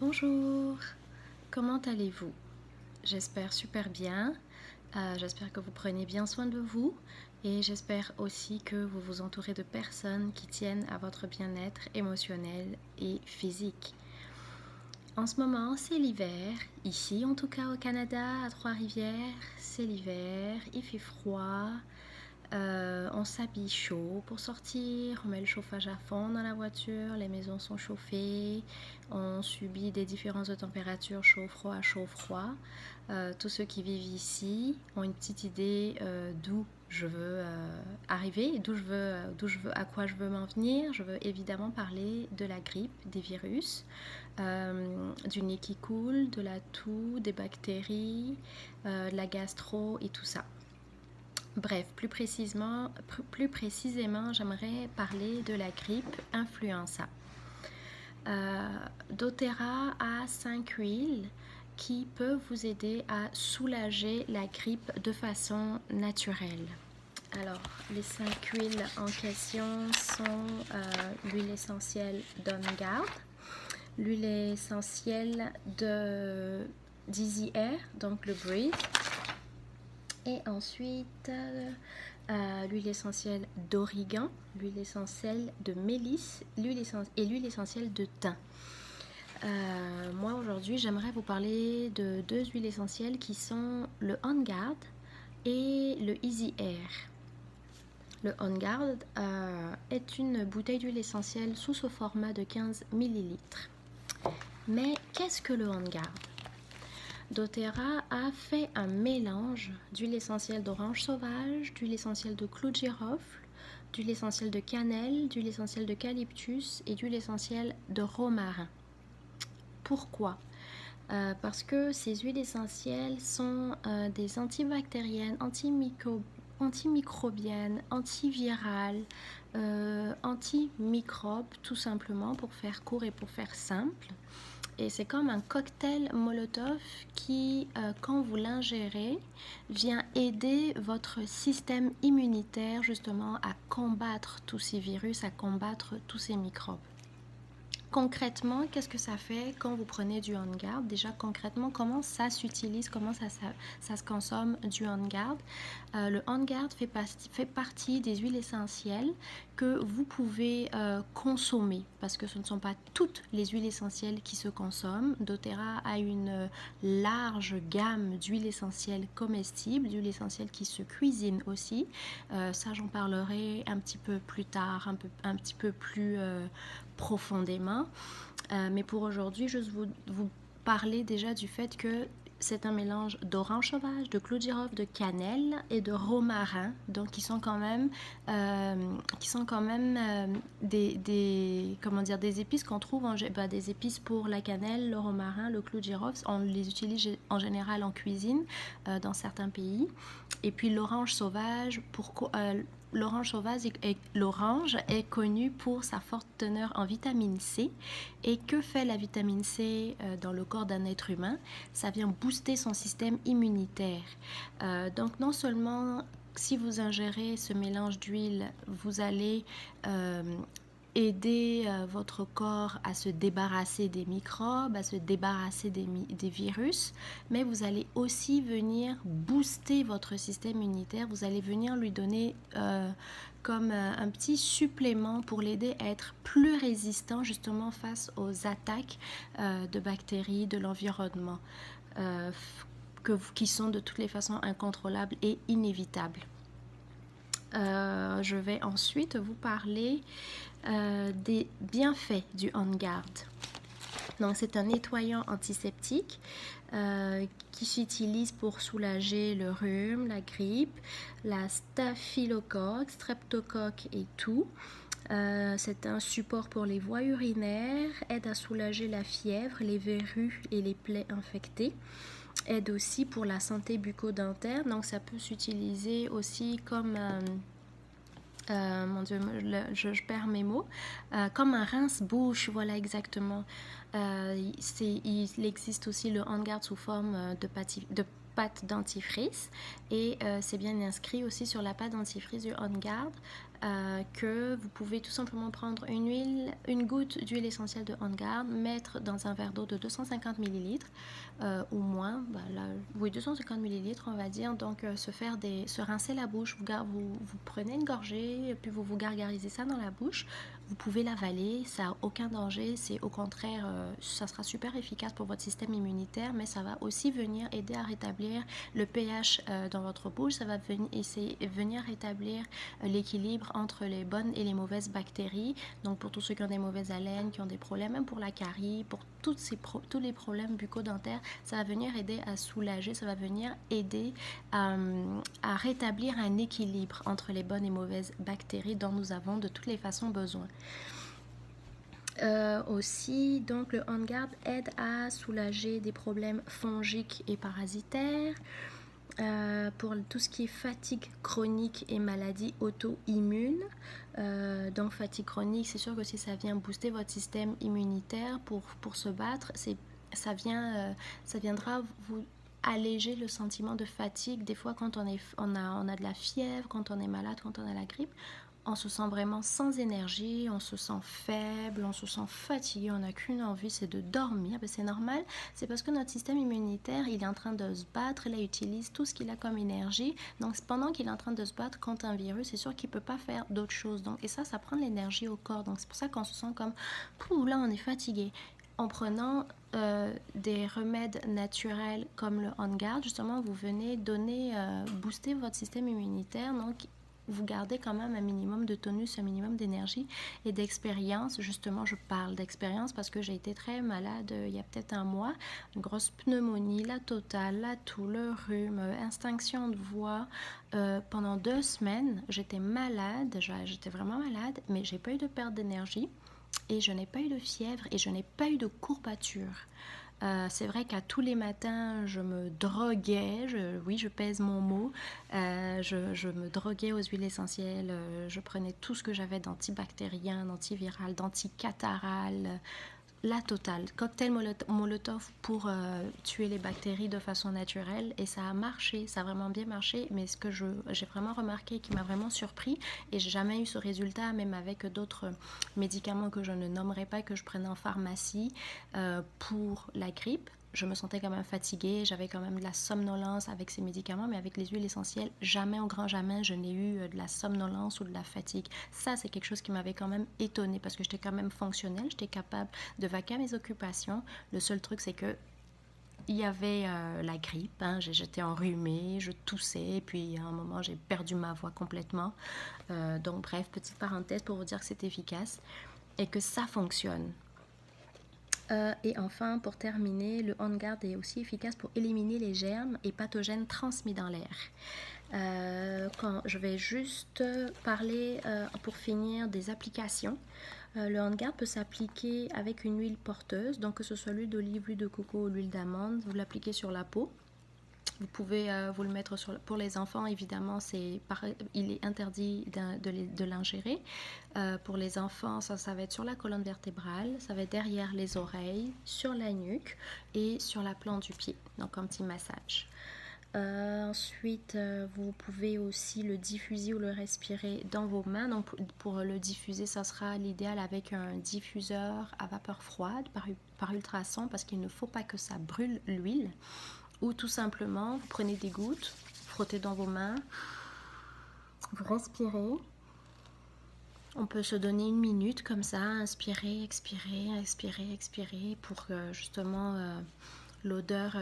Bonjour, comment allez-vous? J'espère super bien. J'espère que vous prenez bien soin de vous et j'espère aussi que vous vous entourez de personnes qui tiennent à votre bien-être émotionnel et physique. En ce moment, c'est l'hiver. Ici, en tout cas au Canada, à Trois-Rivières, c'est l'hiver. Il fait froid. On s'habille chaud pour sortir, on met le chauffage à fond dans la voiture, les maisons sont chauffées, on subit des différences de température chaud-froid, chaud-froid. Tous ceux qui vivent ici ont une petite idée d'où je veux arriver, à quoi je veux m'en venir. Je veux évidemment parler de la grippe, des virus, du nez qui coule, de la toux, des bactéries, de la gastro et tout ça. Bref, plus précisément, j'aimerais parler de la grippe influenza. doTERRA a 5 huiles qui peuvent vous aider à soulager la grippe de façon naturelle. Alors, les 5 huiles en question sont l'huile essentielle d'On Guard, l'huile essentielle de d'Easy Air, donc le Breathe, et ensuite l'huile essentielle d'origan, l'huile essentielle de mélisse et l'huile essentielle de thym. Moi aujourd'hui j'aimerais vous parler de deux huiles essentielles qui sont le On Guard et le Easy Air. Le On Guard est une bouteille d'huile essentielle sous ce format de 15 ml. Mais qu'est-ce que le On Guard? doTERRA a fait un mélange d'huile essentielle d'orange sauvage, d'huile essentielle de clou de girofle, d'huile essentielle de cannelle, d'huile essentielle d'eucalyptus et d'huile essentielle de romarin. Pourquoi? Parce que ces huiles essentielles sont des antibactériennes, antimicrobiennes, antivirales, antimicrobes, tout simplement pour faire court et pour faire simple. Et c'est comme un cocktail Molotov qui, quand vous l'ingérez, vient aider votre système immunitaire justement à combattre tous ces virus, à combattre tous ces microbes. Concrètement, qu'est-ce que ça fait quand vous prenez du On Guard? Déjà, concrètement, comment ça s'utilise, comment ça se consomme du On Guard? Le On Guard fait partie des huiles essentielles que vous pouvez consommer parce que ce ne sont pas toutes les huiles essentielles qui se consomment. doTERRA a une large gamme d'huiles essentielles comestibles, d'huiles essentielles qui se cuisinent aussi. Ça, j'en parlerai un petit peu plus tard, un petit peu plus profondément. Mais pour aujourd'hui, juste vous parler déjà du fait que c'est un mélange d'orange sauvage, de clou de girofle, de cannelle et de romarin, donc qui sont quand même des épices qu'on trouve des épices pour la cannelle, le romarin, le clou de girofle. On les utilise en général en cuisine dans certains pays. Et puis l'orange sauvage l'orange est connu pour sa forte teneur en vitamine C. Et que fait la vitamine C dans le corps d'un être humain? Ça vient booster son système immunitaire. Donc non seulement si vous ingérez ce mélange d'huile, vous allez aider votre corps à se débarrasser des microbes, à se débarrasser des virus, mais vous allez aussi venir booster votre système immunitaire, vous allez venir lui donner comme un petit supplément pour l'aider à être plus résistant justement face aux attaques de bactéries de l'environnement qui sont de toutes les façons incontrôlables et inévitables. Je vais ensuite vous parler des bienfaits du On Guard. Donc c'est un nettoyant antiseptique qui s'utilise pour soulager le rhume, la grippe, la staphylocoque, streptocoque et tout. C'est un support pour les voies urinaires, aide à soulager la fièvre, les verrues et les plaies infectées. Aide aussi pour la santé bucco-dentaire, donc ça peut s'utiliser aussi comme mon Dieu, je perds mes mots, comme un rince-bouche, voilà exactement. Il existe aussi le On Guard sous forme de pâte dentifrice et c'est bien inscrit aussi sur la pâte dentifrice du On Guard que vous pouvez tout simplement prendre une goutte d'huile essentielle de On Guard, mettre dans un verre d'eau de 250 ml ou moins, oui 250 ml on va dire, donc se rincer la bouche, vous prenez une gorgée, puis vous gargarisez ça dans la bouche, vous pouvez l'avaler, ça n'a aucun danger, c'est au contraire, ça sera super efficace pour votre système immunitaire, mais ça va aussi venir aider à rétablir le pH dans votre bouche, ça va venir rétablir l'équilibre entre les bonnes et les mauvaises bactéries, donc pour tous ceux qui ont des mauvaises haleines, qui ont des problèmes, même pour la carie, pour tous les problèmes bucco-dentaires, ça va venir aider à soulager, ça va venir aider à rétablir un équilibre entre les bonnes et mauvaises bactéries dont nous avons de toutes les façons besoin. Aussi, donc le On Guard aide à soulager des problèmes fongiques et parasitaires. Pour tout ce qui est fatigue chronique et maladies auto-immunes. Donc fatigue chronique, c'est sûr que si ça vient booster votre système immunitaire pour se battre, ça viendra vous alléger le sentiment de fatigue. Des fois quand on a de la fièvre, quand on est malade, quand on a la grippe, on se sent vraiment sans énergie, on se sent faible, on se sent fatigué, on n'a qu'une envie, c'est de dormir. C'est normal, c'est parce que notre système immunitaire, il est en train de se battre, là, il utilise tout ce qu'il a comme énergie. Donc pendant qu'il est en train de se battre contre un virus, c'est sûr qu'il ne peut pas faire d'autre chose. Donc, et ça prend de l'énergie au corps. Donc c'est pour ça qu'on se sent comme, là on est fatigué. En prenant des remèdes naturels comme le On Guard, justement, vous venez booster votre système immunitaire. Donc vous gardez quand même un minimum de tonus, un minimum d'énergie et d'expérience. Justement, je parle d'expérience parce que j'ai été très malade il y a peut-être un mois. Une grosse pneumonie, la totale, la toux, le rhume, extinction de voix. Pendant 2 semaines, j'étais malade, j'étais vraiment malade, mais j'ai pas eu de perte d'énergie et je n'ai pas eu de fièvre et je n'ai pas eu de courbature. C'est vrai qu'à tous les matins, je me droguais, oui, je pèse mon mot, je me droguais aux huiles essentielles, je prenais tout ce que j'avais d'antibactérien, d'antiviral, d'anticataral, la totale, cocktail molotov pour tuer les bactéries de façon naturelle, et ça a marché, ça a vraiment bien marché. Mais ce que j'ai vraiment remarqué, qui m'a vraiment surpris, et j'ai jamais eu ce résultat même avec d'autres médicaments que je ne nommerai pas, que je prenais en pharmacie pour la grippe, je me sentais quand même fatiguée, j'avais quand même de la somnolence avec ces médicaments, mais avec les huiles essentielles, jamais, au grand jamais, je n'ai eu de la somnolence ou de la fatigue. Ça, c'est quelque chose qui m'avait quand même étonnée, parce que j'étais quand même fonctionnelle, j'étais capable de vaquer à mes occupations. Le seul truc, c'est que il y avait la grippe, hein, j'étais enrhumée, je toussais, et puis à un moment, j'ai perdu ma voix complètement. Donc bref, petite parenthèse pour vous dire que c'est efficace et que ça fonctionne. Et enfin, pour terminer, le On Guard est aussi efficace pour éliminer les germes et pathogènes transmis dans l'air. Quand je vais juste parler, pour finir, des applications. Le On Guard peut s'appliquer avec une huile porteuse, donc que ce soit l'huile d'olive, l'huile de coco ou l'huile d'amande, vous l'appliquez sur la peau. Vous pouvez vous le mettre pour les enfants, évidemment, il est interdit de l'ingérer. Pour les enfants, ça va être sur la colonne vertébrale, ça va être derrière les oreilles, sur la nuque et sur la plante du pied, donc un petit massage. Ensuite, vous pouvez aussi le diffuser ou le respirer dans vos mains. Donc pour le diffuser, ça sera l'idéal avec un diffuseur à vapeur froide par ultrason, parce qu'il ne faut pas que ça brûle l'huile. Ou tout simplement, vous prenez des gouttes, frottez dans vos mains, vous respirez. On peut se donner 1 minute comme ça, inspirer, expirer, expirer, expirer, pour que justement l'odeur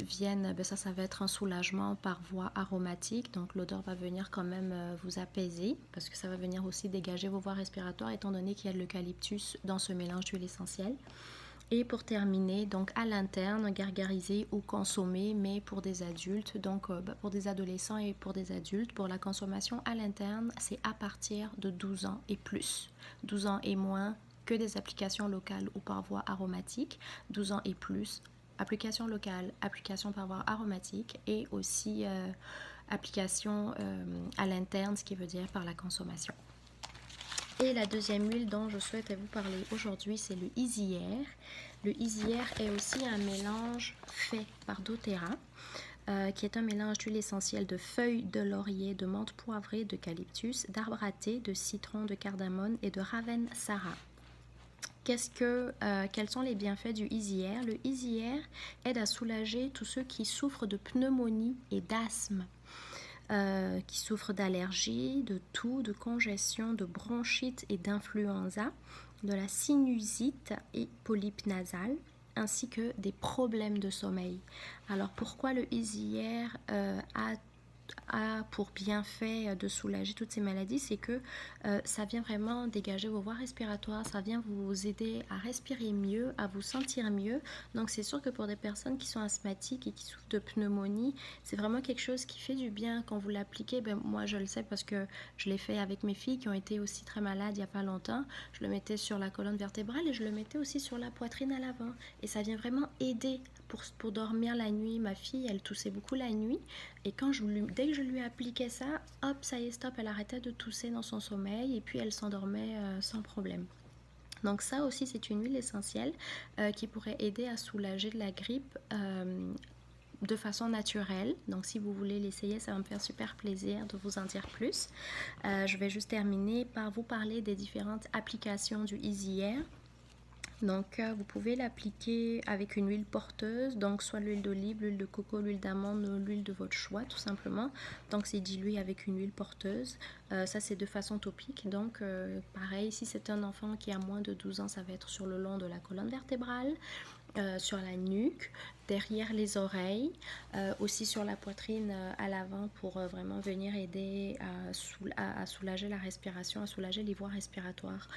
vienne. Ça va être un soulagement par voie aromatique. Donc l'odeur va venir quand même vous apaiser, parce que ça va venir aussi dégager vos voies respiratoires, étant donné qu'il y a de l'eucalyptus dans ce mélange d'huile essentielle. Et pour terminer, donc à l'interne, gargariser ou consommer, mais pour des adultes, donc pour des adolescents et pour des adultes. Pour la consommation à l'interne, c'est à partir de 12 ans et plus. 12 ans et moins, que des applications locales ou par voie aromatique. 12 ans et plus, application locale, application par voie aromatique, et aussi application à l'interne, ce qui veut dire par la consommation. Et la deuxième huile dont je souhaite vous parler aujourd'hui, c'est le Easy Air. Le Easy Air est aussi un mélange fait par doTERRA. qui est un mélange d'huile essentielle de feuilles de laurier, de menthe poivrée, d'eucalyptus, d'arbre à thé, de citron, de cardamome et de ravensara. Quels sont les bienfaits du Easy Air? Le Easy Air aide à soulager tous ceux qui souffrent de pneumonie et d'asthme, qui souffrent d'allergies, de toux, de congestion, de bronchite et d'influenza, de la sinusite et polype nasale, ainsi que des problèmes de sommeil. Alors pourquoi le Easy Air a pour bienfait de soulager toutes ces maladies, c'est que ça vient vraiment dégager vos voies respiratoires, ça vient vous aider à respirer mieux, à vous sentir mieux. Donc c'est sûr que pour des personnes qui sont asthmatiques et qui souffrent de pneumonie, c'est vraiment quelque chose qui fait du bien quand vous l'appliquez. Moi je le sais parce que je l'ai fait avec mes filles qui ont été aussi très malades il n'y a pas longtemps. Je le mettais sur la colonne vertébrale et je le mettais aussi sur la poitrine à l'avant. Et ça vient vraiment aider pour dormir la nuit. Ma fille, elle toussait beaucoup la nuit. Et dès que je lui appliquais ça, hop, ça y est, stop, elle arrêtait de tousser dans son sommeil et puis elle s'endormait sans problème. Donc ça aussi, c'est une huile essentielle qui pourrait aider à soulager de la grippe de façon naturelle. Donc si vous voulez l'essayer, ça va me faire super plaisir de vous en dire plus. Je vais juste terminer par vous parler des différentes applications du Easy Air. Donc vous pouvez l'appliquer avec une huile porteuse, donc soit l'huile d'olive, l'huile de coco, l'huile d'amande ou l'huile de votre choix tout simplement. Donc c'est dilué avec une huile porteuse, ça c'est de façon topique. Donc pareil, si c'est un enfant qui a moins de 12 ans, ça va être sur le long de la colonne vertébrale, sur la nuque, derrière les oreilles, aussi sur la poitrine à l'avant pour vraiment venir aider à soulager la respiration, à soulager les voies respiratoires.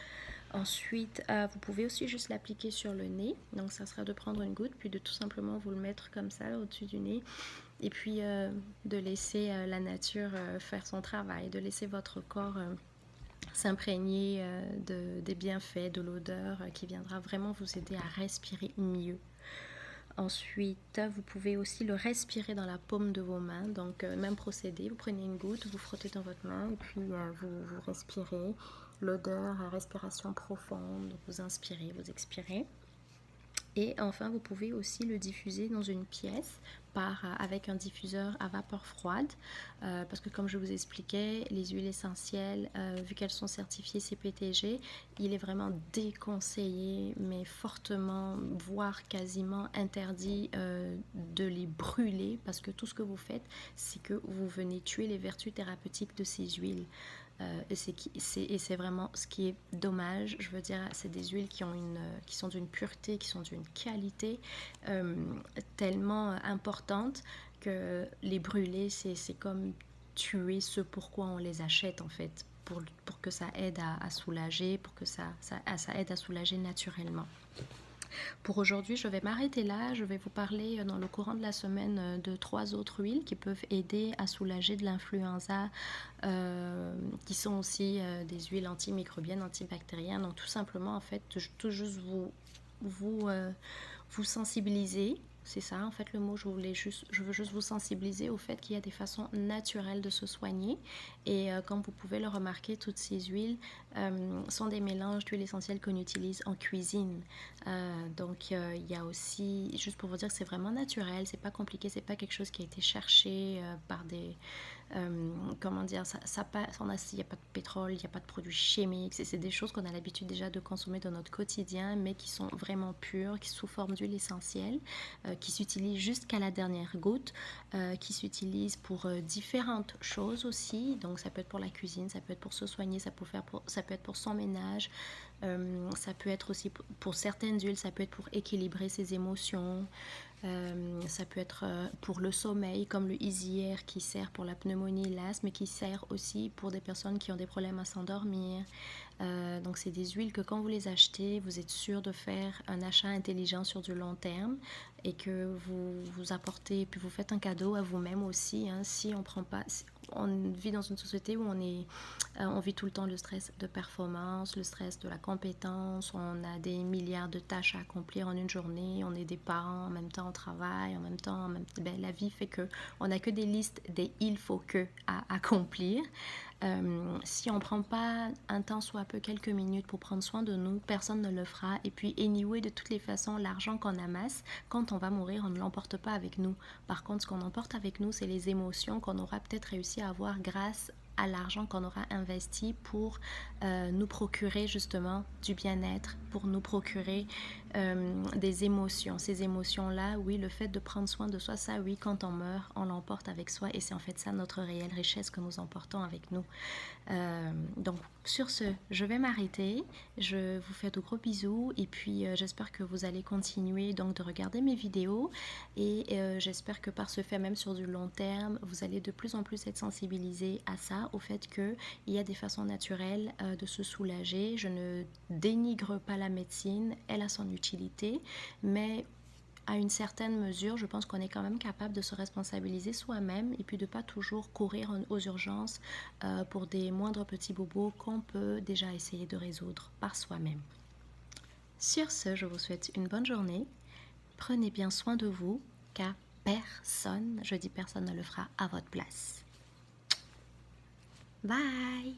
Ensuite, vous pouvez aussi juste l'appliquer sur le nez. Donc, ça sera de prendre une goutte, puis de tout simplement vous le mettre comme ça au-dessus du nez. Et puis, de laisser la nature faire son travail, de laisser votre corps s'imprégner des bienfaits, de l'odeur qui viendra vraiment vous aider à respirer mieux. Ensuite, vous pouvez aussi le respirer dans la paume de vos mains. Donc, même procédé, vous prenez une goutte, vous frottez dans votre main et puis vous respirez. L'odeur, la respiration profonde, vous inspirez, vous expirez. Et enfin, vous pouvez aussi le diffuser dans une pièce avec un diffuseur à vapeur froide parce que comme je vous expliquais, les huiles essentielles, vu qu'elles sont certifiées CPTG, il est vraiment déconseillé, mais fortement, voire quasiment interdit de les brûler parce que tout ce que vous faites, c'est que vous venez tuer les vertus thérapeutiques de ces huiles. Et c'est vraiment ce qui est dommage. Je veux dire, c'est des huiles qui sont d'une pureté, qui sont d'une qualité tellement importante que les brûler, c'est comme tuer ce pourquoi on les achète en fait, pour que ça aide à soulager, pour que ça aide à soulager naturellement. Pour aujourd'hui, je vais m'arrêter là. Je vais vous parler dans le courant de la semaine de 3 autres huiles qui peuvent aider à soulager de l'influenza, qui sont aussi des huiles antimicrobiennes, antibactériennes. Donc tout simplement, en fait, tout juste vous sensibiliser. C'est ça, en fait, le mot, je veux juste vous sensibiliser au fait qu'il y a des façons naturelles de se soigner. Et comme vous pouvez le remarquer, toutes ces huiles sont des mélanges d'huiles essentielles qu'on utilise en cuisine. Donc, il y a aussi, juste pour vous dire que c'est vraiment naturel, c'est pas compliqué, c'est pas quelque chose qui a été cherché par des... comment dire, il n'y a pas de pétrole, il n'y a pas de produits chimiques, c'est des choses qu'on a l'habitude déjà de consommer dans notre quotidien, mais qui sont vraiment pures, qui sont sous forme d'huile essentielle, qui s'utilisent jusqu'à la dernière goutte, qui s'utilisent pour différentes choses aussi. Donc ça peut être pour la cuisine, ça peut être pour se soigner, ça peut être pour son ménage, ça peut être aussi pour certaines huiles, ça peut être pour équilibrer ses émotions. Ça peut être pour le sommeil, comme le Easy Air qui sert pour la pneumonie et l'asthme, mais qui sert aussi pour des personnes qui ont des problèmes à s'endormir. Donc c'est des huiles que quand vous les achetez, vous êtes sûr de faire un achat intelligent sur du long terme et que vous apportez, puis vous faites un cadeau à vous-même aussi. Si on prend pas, on vit dans une société où on vit tout le temps le stress de performance, le stress de la compétence, on a des milliards de tâches à accomplir en une journée, on est des parents, en même temps on travaille, en même temps, la vie fait que on n'a que des listes des il faut que à accomplir. Si on ne prend pas un temps, soit peu quelques minutes pour prendre soin de nous, personne ne le fera. Et puis, anyway, de toutes les façons, l'argent qu'on amasse, quand on va mourir, on ne l'emporte pas avec nous. Par contre, ce qu'on emporte avec nous, c'est les émotions qu'on aura peut-être réussi à avoir grâce à l'argent qu'on aura investi pour nous procurer justement du bien-être, pour nous procurer des émotions. Ces émotions-là, oui, le fait de prendre soin de soi, ça, oui, quand on meurt, on l'emporte avec soi et c'est en fait ça notre réelle richesse que nous emportons avec nous. Donc sur ce, je vais m'arrêter. Je vous fais de gros bisous et puis j'espère que vous allez continuer donc de regarder mes vidéos et j'espère que par ce fait, même sur du long terme, vous allez de plus en plus être sensibilisés à ça, au fait qu'il y a des façons naturelles de se soulager. Je ne dénigre pas la médecine, elle a son utilité, mais à une certaine mesure, je pense qu'on est quand même capable de se responsabiliser soi-même et puis de ne pas toujours courir aux urgences pour des moindres petits bobos qu'on peut déjà essayer de résoudre par soi-même. Sur ce, je vous souhaite une bonne journée. Prenez bien soin de vous, car personne, je dis personne, ne le fera à votre place. Bye!